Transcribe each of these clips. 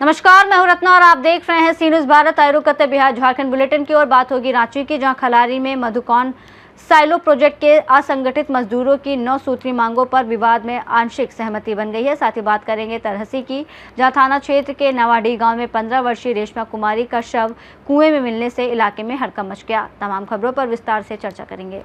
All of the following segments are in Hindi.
नमस्कार, मैं हूं रत्ना और आप देख रहे हैं सी न्यूज़ भारत। आए रुक करते बिहार झारखंड बुलेटिन की ओर। बात होगी रांची की, जहां खलारी में मधुकौन साइलो प्रोजेक्ट के असंगठित मजदूरों की 9 सूत्री मांगों पर विवाद में आंशिक सहमति बन गई है। साथ ही बात करेंगे तरहसी की, जहां थाना क्षेत्र के नवाडीह गांव में 15 वर्षीय रेशमा कुमारी का शव कुएं में मिलने से इलाके में हड़कंप मच गया। तमाम खबरों पर विस्तार से चर्चा करेंगे।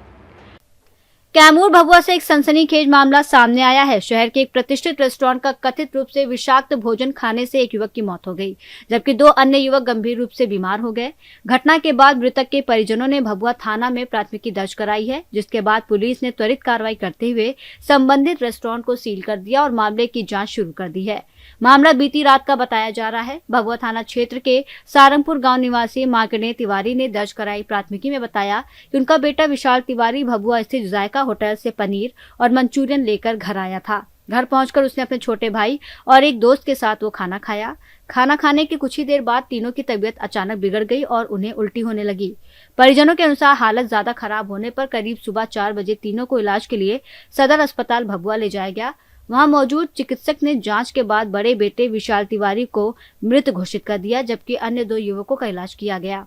कैमूर भभुआ से एक सनसनीखेज मामला सामने आया है। शहर के एक प्रतिष्ठित रेस्टोरेंट का कथित रूप से विषाक्त भोजन खाने से एक युवक की मौत हो गई, जबकि 2 अन्य युवक गंभीर रूप से बीमार हो गए। घटना के बाद मृतक के परिजनों ने भभुआ थाना में प्राथमिकी दर्ज कराई है, जिसके बाद पुलिस ने त्वरित कार्रवाई करते हुए संबंधित रेस्टोरेंट को सील कर दिया और मामले की जाँच शुरू कर दी है। मामला बीती रात का बताया जा रहा है। भभुआ थाना क्षेत्र के सारंगपुर गांव निवासी मार्कंडेय तिवारी ने दर्ज कराई प्राथमिकी में बताया कि उनका बेटा विशाल तिवारी भभुआ स्थित जायका होटल से पनीर और मंचूरियन लेकर घर आया था। घर पहुंचकर उसने अपने छोटे भाई और एक दोस्त के साथ वो खाना खाया। खाना खाने के कुछ ही देर बाद तीनों की तबीयत अचानक बिगड़ गई और उन्हें उल्टी होने लगी। परिजनों के अनुसार हालत ज्यादा खराब होने पर करीब सुबह 4 बजे तीनों को इलाज के लिए सदर अस्पताल भभुआ ले जाया गया। वहां मौजूद चिकित्सक ने जांच के बाद बड़े बेटे विशाल तिवारी को मृत घोषित कर दिया, जबकि अन्य 2 युवकों का इलाज किया गया।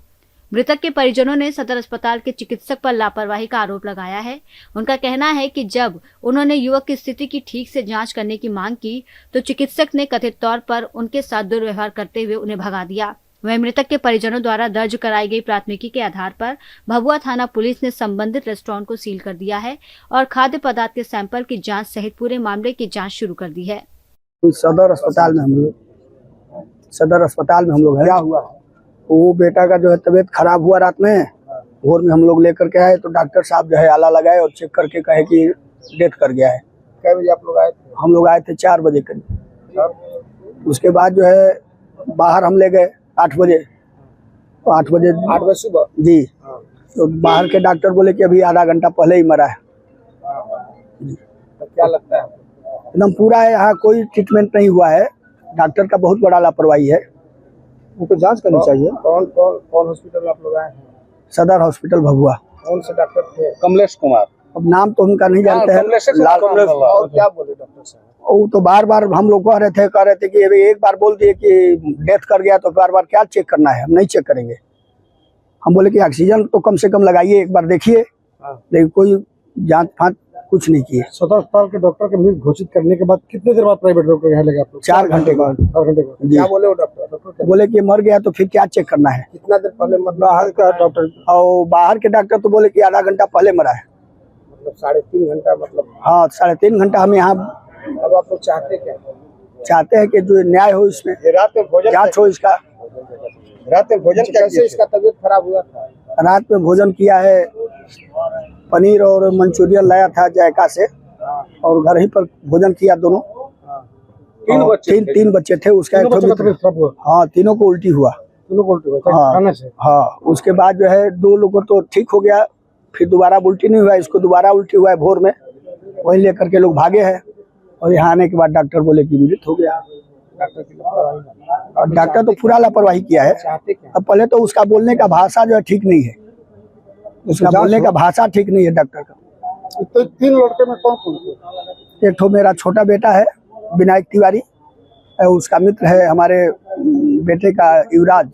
मृतक के परिजनों ने सदर अस्पताल के चिकित्सक पर लापरवाही का आरोप लगाया है। उनका कहना है कि जब उन्होंने युवक की स्थिति की ठीक से जांच करने की मांग की, तो चिकित्सक ने कथित तौर पर उनके साथ दुर्व्यवहार करते हुए उन्हें भगा दिया। वहीं मृतक के परिजनों द्वारा दर्ज कराई गई प्राथमिकी के आधार पर भभुआ थाना पुलिस ने संबंधित रेस्टोरेंट को सील कर दिया है और खाद्य पदार्थ के सैंपल की जांच सहित पूरे मामले की जांच शुरू कर दी है। सदर अस्पताल में हम लोग है। क्या हुआ? वो बेटा का जो है तबीयत खराब हुआ रात में, भोर में हम लोग लेकर के आए तो डॉक्टर साहब जो है आला लगाए और चेक करके कहे कि डेथ कर गया है। क्या बजे आप लोग आए थे? हम लोग आए थे 4 बजे करीब। उसके बाद जो है बाहर हम ले गए 8 बजे। तो 8 बजे सुबह जी। तो बाहर के डॉक्टर बोले कि अभी आधा घंटा पहले ही मरा है। तो क्या लगता है? एकदम पूरा है, यहाँ कोई ट्रीटमेंट नहीं हुआ है। डॉक्टर का बहुत बड़ा लापरवाही है। उनको जांच करनी चाहिए। कौन हॉस्पिटल आप लोग आए हैं? सदर हॉस्पिटल भभुआ। कौन से डॉक्टर थे? कमलेश कुमार। अब नाम तो उनका नहीं जानते हैं। और क्या बोले डॉक्टर साहब? वो तो बार बार हम लोग कह रहे थे कि अभी एक बार बोल दिए कि डेथ कर गया तो बार बार क्या चेक करना है, हम नहीं चेक करेंगे। हम बोले कि ऑक्सीजन तो कम से कम लगाइए, एक बार देखिए। लेकिन कोई जांच फांच कुछ नहीं किए। सदर अस्पताल के डॉक्टर के मृत घोषित करने के बाद कितने देर बाद प्राइवेट डॉक्टर यहाँ लगे आप लोग? 4 घंटे बाद। 4 घंटे बाद। क्या बोले वो डॉक्टर? बोले कि मर गया तो फिर क्या चेक करना है। कितना देर पहले? बाहर का डॉक्टर और बाहर के डॉक्टर तो बोले कि आधा घंटा पहले मरा है। मतलब 3.5 घंटा? मतलब हाँ, 3.5 घंटा। हम यहाँ अब आप लोग चाहते क्या? चाहते हैं कि जो न्याय हो, इसमें रात में भोजन जांच हो इसका। रात में भोजन कैसे इसका तबीयत खराब हुआ था? रात में भोजन किया है, पनीर और मंचूरियन लाया था जायका से, और घर ही पर भोजन किया दोनों। 3 बच्चे थे। उसका हाँ, तीनों को उल्टी हुआ। खाने से? हाँ, उसके बाद जो है 2 लोगों तो ठीक हो गया, फिर दोबारा उल्टी नहीं हुआ। इसको दोबारा उल्टी हुआ है भोर में, वही लेकर के लोग भागे हैं। और यहाँ आने के बाद डॉक्टर बोले कि मृत हो गया। और डॉक्टर तो पूरा लापरवाही किया है। अब पहले तो उसका बोलने का भाषा जो है ठीक नहीं है। उसका बोलने का भाषा ठीक नहीं है डॉक्टर का। तो 3 लड़के में कौन थे? एक तो मेरा छोटा बेटा है विनायक तिवारी, उसका मित्र है हमारे बेटे का युवराज,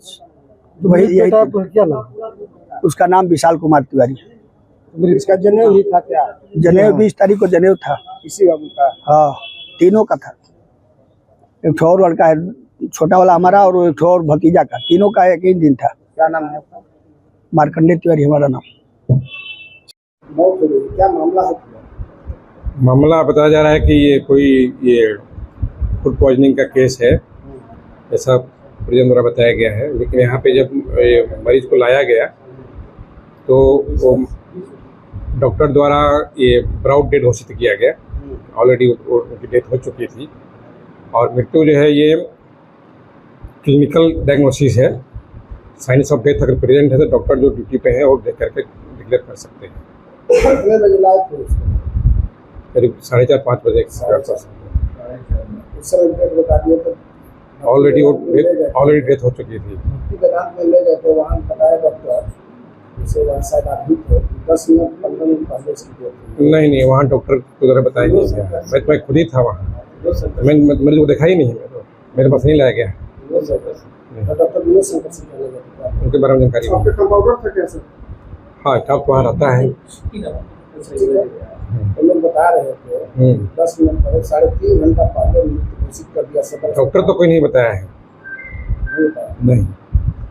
तो वही यही क्या नाम? उसका नाम विशाल कुमार तिवारी। इसका जनेऊ ही था क्या? जनेऊ 20 तारीख को जनेऊ था। इसी बाबू का? हाँ, तीनों का था। एक और लड़का है छोटा वाला हमारा, और एक और भतीजा का। तीनों का एक ही दिन था। क्या नाम है आपका? मार्कंडेय तिवारी हमारा नाम। क्या मामला है? मामला बताया जा रहा है कि ये फूड पॉइजनिंग का केस है, ऐसा परिजन द्वारा बताया गया है। लेकिन यहाँ पे जब मरीज को लाया गया तो वो डॉक्टर द्वारा ये ब्राउड डेड घोषित किया गया। ऑलरेडी उनकी डेथ हो चुकी थी और मृत्यु जो है ये क्लिनिकल डायग्नोसिस है। साइंस ऑफ डेथ अगर प्रेजेंट है तो डॉक्टर जो ड्यूटी पे है और देख करके डिक्लेयर कर सकते हैं। कितने बजे लाए थे? करीब 4:30-5 बजे के आसपास। उस समय डेट बता दिए तो ऑलरेडी डेथ हो चुकी थी। मैदान में ले गए थे, वहाँ बताया डॉक्टर जिसे वहाँ शायद आप भी थे, 10 मिनट 15 मिनट पहले इसकी डेथ। नहीं, वहाँ डॉक्टर को ज़रा बताया नहीं गया। मैं खुद ही था वहाँ, मैंने मरीज को देखा ही नहीं। मेरे पास नहीं लाया गया। डॉक्टर विनोद शंकर सिंह कहने लगे थे। उनके बारे में जानकारी नहीं। आपके कंपाउंडर थे क्या सर? हाँ, स्टाफ वहाँ रहता है। तो लोग बता रहे थे 10 मिनट पहले 3.5 घंटा पहले मृत्यु घोषित कर दिया सदर। डॉक्टर तो कोई नहीं बताया है, नहीं बताया। नहीं,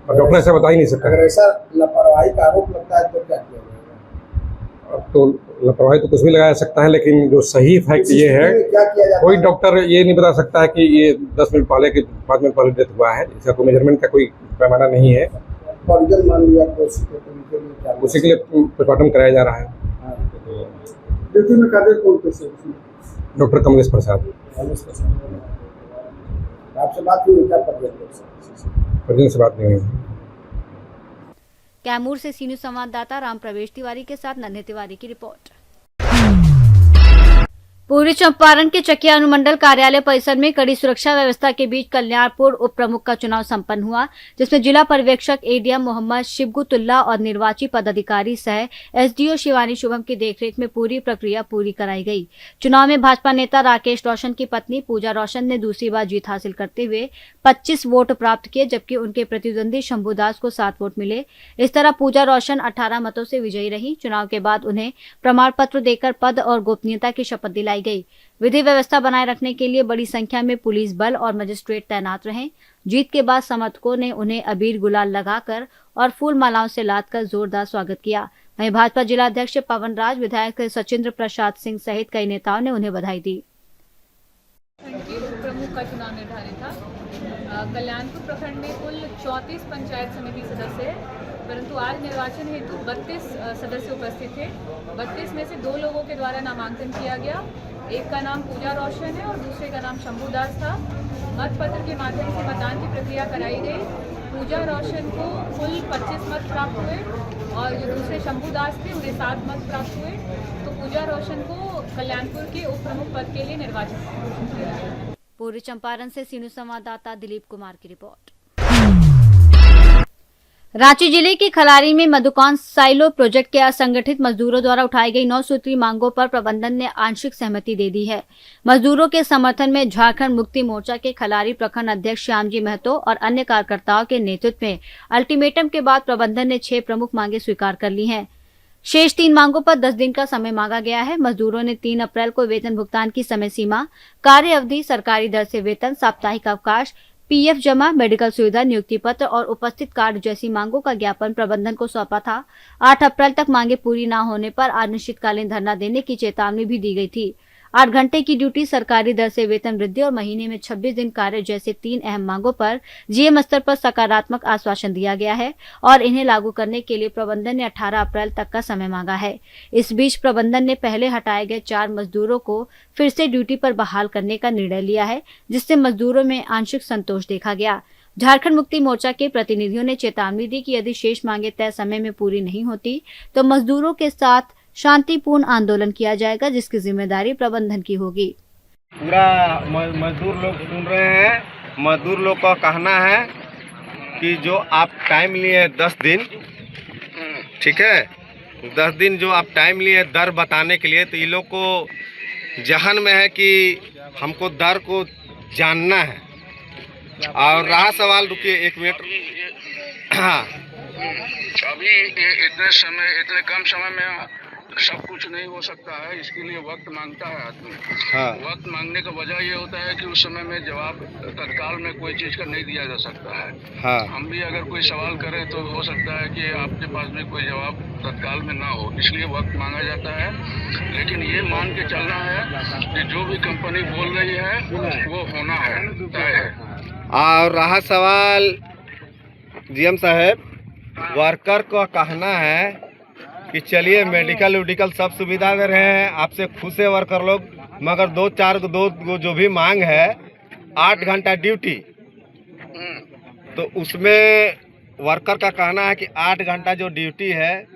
और डॉक्टर ऐसा बता ही नहीं सकता अगर है। ऐसा लापरवाही का आरोप लगता है तो क्या किया जाएगा? अब तो लापरवाही तो कुछ भी लगाया सकता है, लेकिन जो सही फैक्ट ये है, क्या किया जाता कोई है? डॉक्टर ये नहीं बता सकता है कि ये 10 मिनट पहले कि 5 मिनट पहले डेथ हुआ है। इसका कोई मेजरमेंट का कोई पैमाना नहीं है। परिजन मान लिया तो उनके लिए क्या? उसी के लिए पोस्टमार्टम कराया जा रहा है। ड्यूटी में कार्य कौन थे सर? डॉक्टर कमलेश प्रसाद। आपसे बात हुई क्या परिजन से बात नहीं हुई। कैमूर से सीनियर संवाददाता राम प्रवेश तिवारी के साथ नन्हे तिवारी की रिपोर्ट। पूर्वी चंपारण के चकिया अनुमंडल कार्यालय परिसर में कड़ी सुरक्षा व्यवस्था के बीच कल्याणपुर उप प्रमुख का चुनाव संपन्न हुआ, जिसमें जिला पर्यवेक्षक एडीएम मोहम्मद शिबगुतुल्ला और निर्वाची पदाधिकारी सह एसडीओ शिवानी शुभम की देखरेख में पूरी प्रक्रिया पूरी कराई गई। चुनाव में भाजपा नेता राकेश रोशन की पत्नी पूजा रोशन ने दूसरी बार जीत हासिल करते हुए 25 वोट प्राप्त किए, जबकि उनके प्रतिद्वंदी शंभुदास को 7 वोट मिले। इस तरह पूजा रोशन 18 मतों से विजयी रही। चुनाव के बाद उन्हें प्रमाण पत्र देकर पद और गोपनीयता की शपथ दिलाई गई। विधि व्यवस्था बनाए रखने के लिए बड़ी संख्या में पुलिस बल और मजिस्ट्रेट तैनात रहे। जीत के बाद समर्थकों ने उन्हें अबीर गुलाल लगाकर और फूल मालाओं से लादकर जोरदार स्वागत किया। वहीं भाजपा जिला अध्यक्ष पवन राज, विधायक सचिंद्र प्रसाद सिंह सहित कई नेताओं ने उन्हें बधाई दी। प्रमुख का चुनाव निर्धारित था। कल्याणपुर प्रखंड में कुल 34 पंचायत समिति सदस्य है, परंतु आज निर्वाचन हेतु 32 सदस्य उपस्थित थे। 32 में से 2 लोगों के द्वारा नामांकन किया गया। एक का नाम पूजा रोशन है और दूसरे का नाम शंभुदास था। मतपत्र के माध्यम से मतदान की प्रक्रिया कराई गई। पूजा रोशन को कुल 25 मत प्राप्त हुए और जो दूसरे शंभुदास थे उन्हें 7 मत प्राप्त हुए। तो पूजा रोशन को कल्याणपुर के उप प्रमुख पद के लिए निर्वाचित किया गया। पूर्वी चंपारण से सीनियर संवाददाता दिलीप कुमार की रिपोर्ट। रांची जिले के खलारी में मधुकौन साइलो प्रोजेक्ट के असंगठित मजदूरों द्वारा उठाई गई 9 सूत्री मांगों पर प्रबंधन ने आंशिक सहमति दे दी है। मजदूरों के समर्थन में झारखंड मुक्ति मोर्चा के खलारी प्रखंड अध्यक्ष श्यामजी महतो और अन्य कार्यकर्ताओं के नेतृत्व में अल्टीमेटम के बाद प्रबंधन ने 6 प्रमुख मांगे स्वीकार कर ली हैं। शेष 3 मांगों पर 10 दिन का समय मांगा गया है। मजदूरों ने 3 अप्रैल को वेतन भुगतान की समय सीमा, कार्य अवधि, सरकारी दर से वेतन, साप्ताहिक अवकाश, पीएफ जमा, मेडिकल सुविधा, नियुक्ति पत्र और उपस्थित कार्ड जैसी मांगों का ज्ञापन प्रबंधन को सौंपा था। 8 अप्रैल तक मांगे पूरी न होने पर अनिश्चितकालीन धरना देने की चेतावनी भी दी गई थी। 8 घंटे की ड्यूटी, सरकारी दर से वेतन वृद्धि और महीने में 26 दिन कार्य जैसे 3 अहम मांगों पर जीएम स्तर पर सकारात्मक आश्वासन दिया गया है और इन्हें लागू करने के लिए प्रबंधन ने 18 अप्रैल तक का समय मांगा है। इस बीच प्रबंधन ने पहले हटाए गए 4 मजदूरों को फिर से ड्यूटी पर बहाल करने का निर्णय लिया है, जिससे मजदूरों में आंशिक संतोष देखा गया। झारखंड मुक्ति मोर्चा के प्रतिनिधियों ने चेतावनी दी कि यदि शेष मांगे तय समय में पूरी नहीं होती तो मजदूरों के साथ शांतिपूर्ण आंदोलन किया जाएगा, जिसकी जिम्मेदारी प्रबंधन की होगी। पूरा मजदूर लोग सुन रहे हैं। मजदूर लोग का कहना है कि जो आप टाइम लिए 10 दिन, ठीक है, 10 दिन जो आप टाइम लिए दर बताने के लिए, तो ये लोग को जहन में है कि हमको दर को जानना है। और रहा सवाल, रुकिए 1 मिनट। हाँ, अभी इतने कम समय में सब कुछ नहीं हो सकता है, इसके लिए वक्त मांगता है आदमी। हाँ। वक्त मांगने का वजह ये होता है कि उस समय में जवाब तत्काल में कोई चीज़ का नहीं दिया जा सकता है। हाँ। हम भी अगर कोई सवाल करें तो हो सकता है कि आपके पास भी कोई जवाब तत्काल में ना हो, इसलिए वक्त मांगा जाता है। लेकिन ये मान के चलना है कि जो भी कंपनी बोल रही है वो होना है, तय है। और रहा सवाल जीएम साहब, वर्कर का कहना है कि चलिए मेडिकल उडिकल सब सुविधा दे रहे हैं, आपसे खुश है वर्कर लोग, मगर 2 जो भी मांग है 8 घंटा ड्यूटी, तो उसमें वर्कर का कहना है कि 8 घंटा जो ड्यूटी है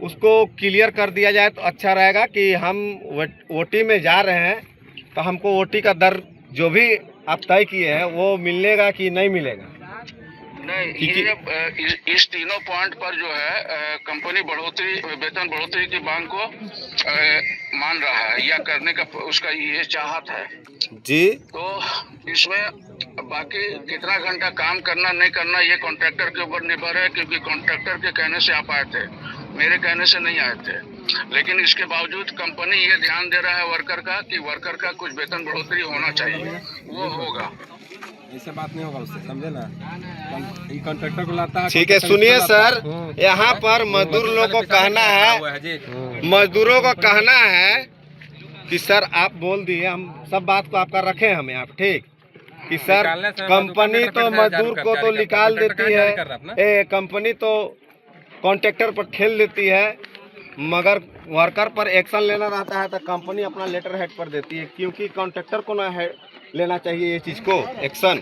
उसको क्लियर कर दिया जाए तो अच्छा रहेगा कि हम ओटी में जा रहे हैं तो हमको ओटी का दर जो भी आप तय किए हैं वो मिलेगा कि नहीं मिलेगा। नहीं, ये इस तीनों पॉइंट पर जो है कंपनी वेतन बढ़ोतरी की मांग को मान रहा है या करने का उसका ये चाहत है जी। तो इसमें बाकी कितना घंटा काम करना नहीं करना ये कॉन्ट्रैक्टर के ऊपर निर्भर है, क्योंकि कॉन्ट्रैक्टर के कहने से आप आए थे, मेरे कहने से नहीं आए थे। लेकिन इसके बावजूद कंपनी ये ध्यान दे रहा है वर्कर का कि वर्कर का कुछ वेतन बढ़ोतरी होना चाहिए, वो होगा। ऐसे बात नहीं होगा उससे, समझे ना, कॉन्ट्रैक्टर को लाता है। ठीक है, सुनिए सर, यहाँ पर मजदूर लोगों को कहना है, मजदूरों को कहना है कि सर आप बोल दिए, हम सब बात को आपका रखे हम यहाँ, ठीक कि सर कंपनी तो मजदूर को तो निकाल देती है, कंपनी तो कॉन्ट्रैक्टर पर ठेल देती है, मगर वर्कर पर एक्शन लेना रहता है तो कंपनी अपना लेटर हेड पर देती है, क्योंकि कॉन्ट्रैक्टर को ना लेना चाहिए ये चीज को एक्शन।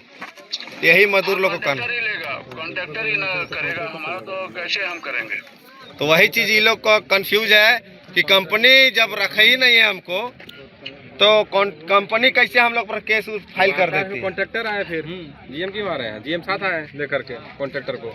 यही मजदूर लोग को कहना कॉन्ट्रैक्टर ही लेगा, कॉन्ट्रैक्टर ही ना करेगा, हमारा तो कैसे हम करेंगे। तो वही चीज ये लोग को कंफ्यूज है कि कंपनी जब रखा ही नहीं है हमको तो कंपनी कैसे हम लोग पर केस फाइल कर देती है। कॉन्ट्रैक्टर आए, फिर जीएम क्यों आ रहे हैं, जीएम साथ आए लेकर के कॉन्ट्रैक्टर को,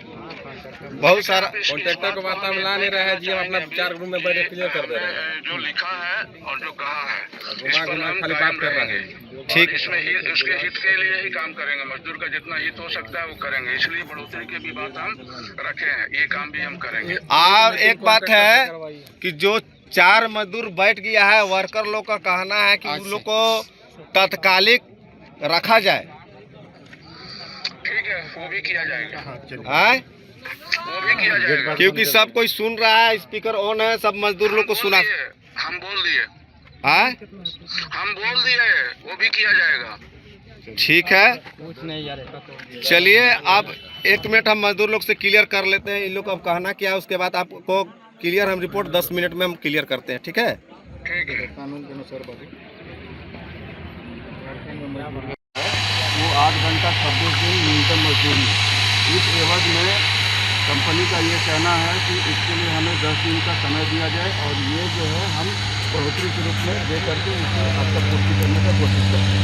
बहुत सारा कॉन्ट्रैक्टर को वार्ता मिला नहीं रहा है, जीएम अपना 4 रूम में बैठे क्लियर कर दे रहे हैं, जो लिखा है और जो कहा है इस पर हम खाली बात कर रहे हैं। ठीक, इसमें ही उसके हित के लिए ही काम करेंगे, मजदूर का जितना हित हो सकता है वो करेंगे, इसलिए बढ़ोतरी की भी बात हम रखे हैं, ये काम भी हम करेंगे। और एक बात है कि जो 4 मजदूर बैठ गया है, वर्कर लोग का कहना है कि उन लोग को तत्कालिक रखा जाए। ठीक है, वो भी किया जाएगा, है वो भी किया जाएगा, क्योंकि सब कोई सुन रहा है, स्पीकर ऑन है, सब मजदूर लोग को सुना। हम बोल दिए, है हम बोल दिए, वो भी किया जाएगा। ठीक है, चलिए अब 1 मिनट हम मजदूर लोग से क्लियर कर लेते हैं, इन लोग को अब कहना क्या है, उसके बाद आपको क्लियर हम रिपोर्ट 10 मिनट में हम क्लियर करते हैं। ठीक है, ठीक है। वो 8 घंटा 26 दिन न्यूनतम मजदूरी, इस एवज में कंपनी का ये कहना है कि इसके लिए हमें 10 दिन का समय दिया जाए और ये जो है हम बढ़ोतरी के रूप में दे करके इसे आपका पूर्ति करने का कोशिश करते हैं।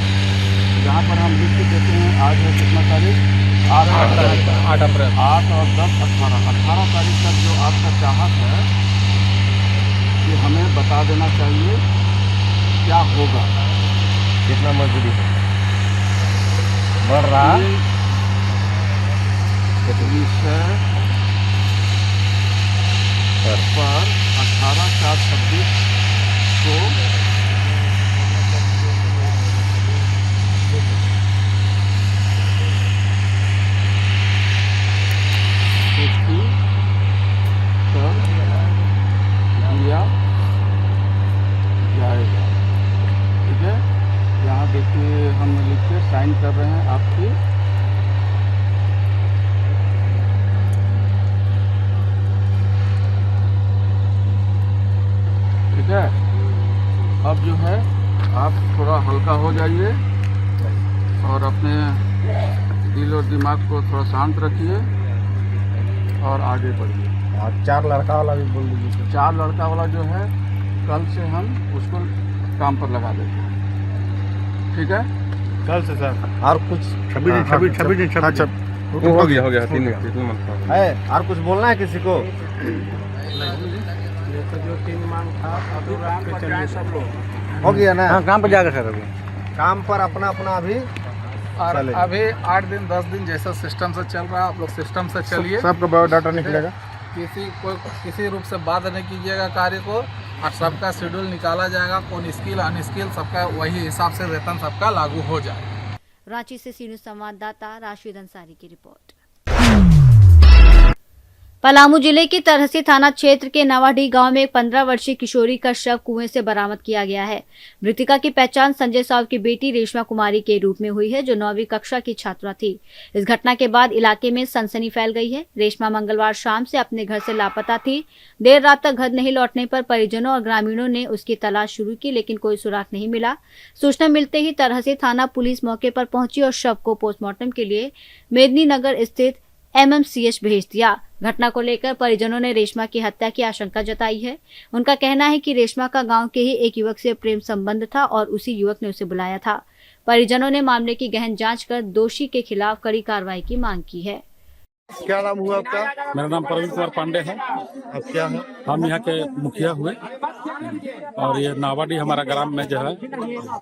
जहाँ पर हम लिख के देते हैं, आज है कितना तारीख, 8 अप्रैल, 8 और 10 18 तारीख तक जो आपका चाहत है कि हमें बता देना चाहिए क्या होगा, कितना मजदूरी बढ़ रहा है। विषय पर 18/4/26 को पुष्टि कर दिया जाएगा। ठीक है, यहाँ देखिए हम लिख के साइन कर रहे हैं आपकी। ठीक है, अब जो है आप थोड़ा हल्का हो जाइए और अपने दिल और दिमाग को थोड़ा शांत रखिए और आगे बढ़िए। और 4 लड़का वाला भी बोल दीजिए। 4 लड़का वाला जो है कल से हम उसको काम पर लगा देते हैं। ठीक है, कल से सर। और कुछ 26 दिन अच्छा हो गया 3 दिन है, और कुछ बोलना है किसी को? तो जो 3 मांग था अभी काम पर जाए सब लोग। हो गया ना? हाँ, काम पर जाकर सर अभी काम पर अपना अपना अभी और अभी 8 दिन 10 दिन जैसा सिस्टम से चल रहा है, आप लोग सिस्टम से चलिए। सबका बायोडाटा निकलेगा। किसी रूप से बात नहीं कीजिएगा कार्य को, और सबका शेड्यूल निकाला जाएगा, कौन स्किल अनस्किल सबका वही हिसाब से वेतन सबका लागू हो जाए। रांची से सी न्यूज संवाददाता राशिद अंसारी की रिपोर्ट। पलामू जिले के तरहसी थाना क्षेत्र के नवाडीह गांव में एक 15 वर्षीय किशोरी का शव कुएं से बरामद किया गया है। मृतका की पहचान संजय साहब की बेटी रेशमा कुमारी के रूप में हुई है, जो 9वीं कक्षा की छात्रा थी। इस घटना के बाद इलाके में सनसनी फैल गई है। रेशमा मंगलवार शाम से अपने घर से लापता थी। देर रात तक घर नहीं लौटने पर परिजनों और ग्रामीणों ने उसकी तलाश शुरू की, लेकिन कोई सुराग नहीं मिला। सूचना मिलते ही तरहसी थाना पुलिस मौके पर पहुंची और शव को पोस्टमार्टम के लिए मेदिनीनगर स्थित MMCH भेज दिया। घटना को लेकर परिजनों ने रेशमा की हत्या की आशंका जताई है। उनका कहना है कि रेशमा का गांव के ही एक युवक से प्रेम संबंध था और उसी युवक ने उसे बुलाया था। परिजनों ने मामले की गहन जांच कर दोषी के खिलाफ कड़ी कार्रवाई की मांग की है। क्या नाम हुआ आपका? मेरा नाम प्रवीण कुमार पांडे है। अब क्या है? हम यहाँ के मुखिया हुए और ये नावाडी हमारा ग्राम में जो है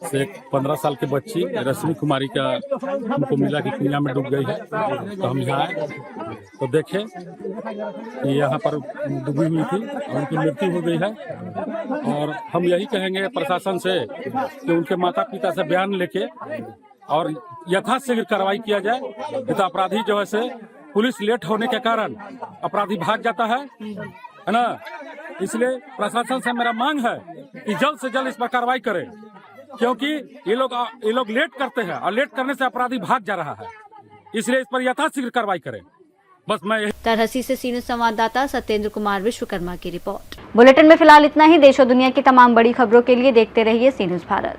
से एक 15 साल की बच्ची रश्मि कुमारी का हमको मिला कि कुइयां में डूब गई है। तो हम यहाँ आए तो देखे कि यहाँ पर डूबी हुई थी और उनकी मृत्यु हो गई है। और हम यही कहेंगे प्रशासन से कि उनके माता पिता से बयान लेके और यथाशीघ्र कार्रवाई किया जाए। तो अपराधी जो है से पुलिस लेट होने के कारण अपराधी भाग जाता है ना। इसलिए प्रशासन से मेरा मांग है कि जल्द से जल्द इस पर कार्रवाई करें, क्योंकि ये लोग लेट करते हैं और लेट करने से अपराधी भाग जा रहा है। इसलिए इस पर यथाशीघ्र कार्रवाई करें। बस मैं तरहसी से सीनू संवाददाता सत्येंद्र कुमार विश्वकर्मा की रिपोर्ट। बुलेटिन में फिलहाल इतना ही। देश और दुनिया की तमाम बड़ी खबरों के लिए देखते रहिए सी न्यूज़ भारत।